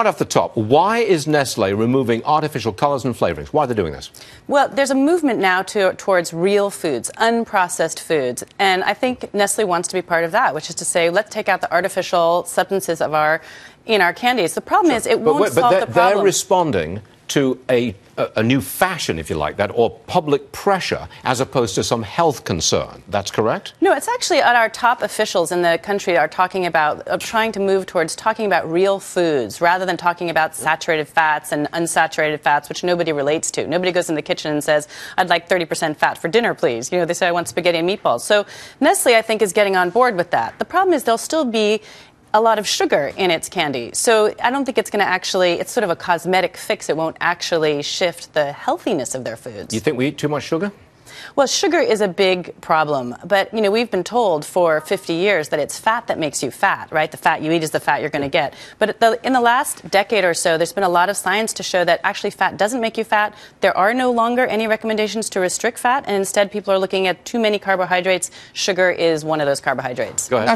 Right off the top, why is Nestle removing artificial colors and flavorings? Why are they doing this? Well, there's a movement now towards real foods, unprocessed foods, and I think Nestle wants to be part of that, which is to say, let's take out the artificial substances in our candies. The problem is it won't solve the problem. They're responding to a new fashion, if you like that, or public pressure, as opposed to some health concern. That's correct? No, it's actually our top officials in the country are talking about, trying to move towards talking about real foods rather than talking about saturated fats and unsaturated fats, which nobody relates to. Nobody goes in the kitchen and says, I'd like 30% fat for dinner, please. You know, they say, I want spaghetti and meatballs. So Nestle, I think, is getting on board with that. The problem is there'll still be a lot of sugar in its candy. So I don't think it's going to actually, it's sort of a cosmetic fix. It won't actually shift the healthiness of their foods. You think we eat too much sugar? Well, sugar is a big problem, but, you know, we've been told for 50 years that it's fat that makes you fat, right? The fat you eat is the fat you're going to get. But in the last decade or so, there's been a lot of science to show that actually fat doesn't make you fat. There are no longer any recommendations to restrict fat, and instead people are looking at too many carbohydrates. Sugar is one of those carbohydrates. Go ahead.